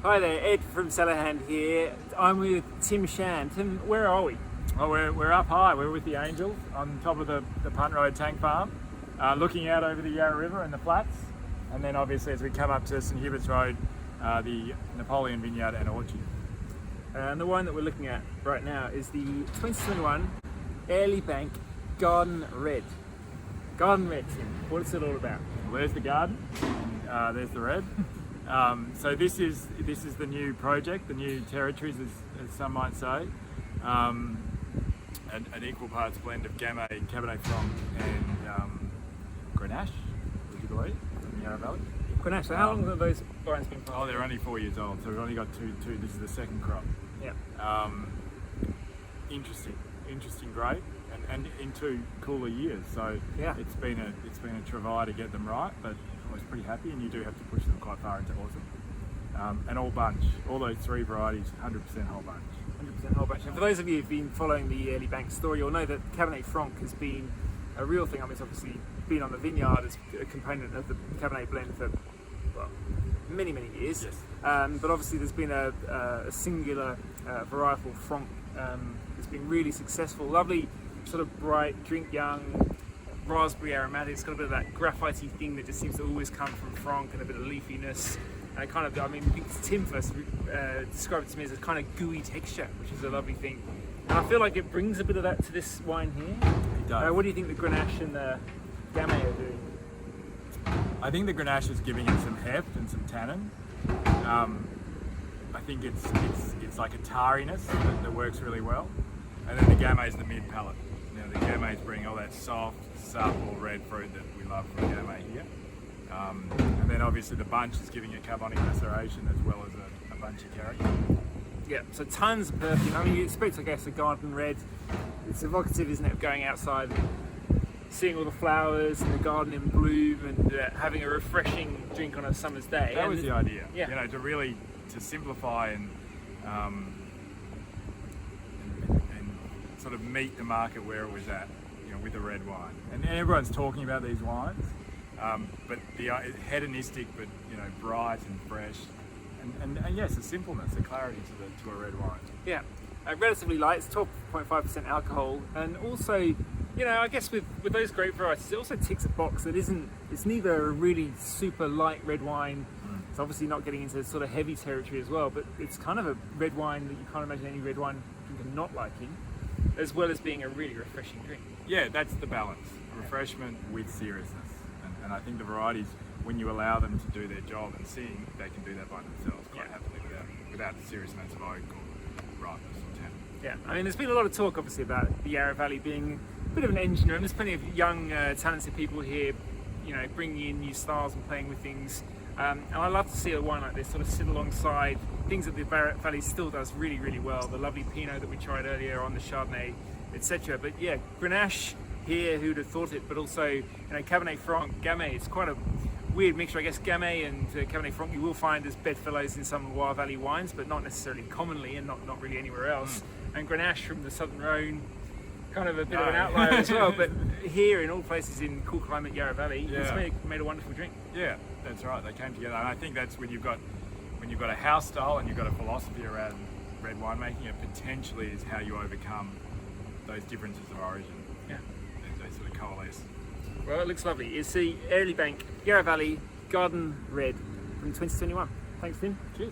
Hi there, Ed from CellarHand here. I'm with Tim Shan. Tim, where are we? Well, we're up high. We're with the Angels on top of the Punt Road tank farm, looking out over the Yarra River and the flats. And then obviously as we come up to St Hubert's Road, the Napoleon Vineyard and Orchard. And the wine that we're looking at right now is the 2021 Airlie Bank Garden Red. Garden Red, Tim, what's it all about? Well, there's the garden, and there's the red. So this is the new project, the new territories, as some might say. An equal parts blend of Gamay, Cabernet Franc, and Grenache, would you believe, from Yarra Valley. Grenache, so how long have those vines been planted? Oh, they're only 4 years old, so we've only got two. This is the second crop. Yeah. Interesting grape, and in 2 cooler years. So yeah, it's been a travail to get them right, but I was pretty happy. And you do have to push them quite far into autumn. And all bunch, all those 3 varieties, 100% whole bunch. 100% whole bunch. And for those of you who've been following the Airlie Bank story, you'll know that Cabernet Franc has been a real thing. I mean, it's obviously been on the vineyard as a component of the Cabernet blend for, well, many years. Yes. But obviously there's been a singular varietal Franc that's been really successful. Lovely, sort of bright, drink young, raspberry aromatic. It's got a bit of that graphite-y thing that just seems to always come from Franc, and a bit of leafiness. And kind of, I mean, Tim first described it to me as a kind of gooey texture, which is a lovely thing. And I feel like it brings a bit of that to this wine here. It does. What do you think the Grenache and the Gamay are doing? I think the Grenache is giving it some heft and some tannin. I think it's like a tarriness that works really well. And then the Gamay is the mid palate. Now the Gamays bring all that soft, supple red fruit that we love from Gamay here. And then obviously the bunch is giving it carbonic maceration as well as a bunchy character. Yeah, so tons of perfume. I mean, you expect, I guess, a garden red. It's evocative, isn't it, of going outside and seeing all the flowers and the garden in bloom and having a refreshing drink on a summer's day. That was the idea. Yeah. You know, to simplify and sort of meet the market where it was at, you know, with the red wine. And everyone's talking about these wines, but the hedonistic, but you know, bright and fresh, and yes, the simpleness, the clarity to a red wine. Yeah, relatively light. It's 12.5% alcohol, and also, you know, I guess with those grape varieties, it also ticks a box that isn't. It's neither a really super light red wine. It's obviously not getting into sort of heavy territory as well, but it's kind of a red wine that you can't imagine any red wine drinker not liking, as well as being a really refreshing drink. Yeah, that's the balance. Refreshment with seriousness. And I think the varieties, when you allow them to do their job and sing, they can do that by themselves quite happily without the serious amounts of oak or ripeness or tannin. Yeah, I mean, there's been a lot of talk, obviously, about the Yarra Valley being a bit of an engine room. There's plenty of young, talented people here, you know, bringing in new styles and playing with things. And I love to see a wine like this sort of sit alongside things that the Valley still does really well. The lovely Pinot that we tried earlier on, the Chardonnay, etc. But yeah, Grenache here, who'd have thought it? But also, you know, Cabernet Franc, Gamay. It's quite a weird mixture, I guess. Gamay and Cabernet Franc you will find as bedfellows in some Yarra Valley wines, but not necessarily commonly, and not really anywhere else. And Grenache from the Southern Rhone, kind of a bit of an outlier as well. But here, in all places in cool climate Yarra Valley, it's made a wonderful drink. Yeah, that's right. They came together, and I think that's when you've got a house style and you've got a philosophy around red winemaking. It potentially is how you overcome those differences of origin. Yeah. They sort of coalesce. Well, it looks lovely. It's the Airlie Bank Yarra Valley Garden Red from 2021. Thanks, Tim. Cheers.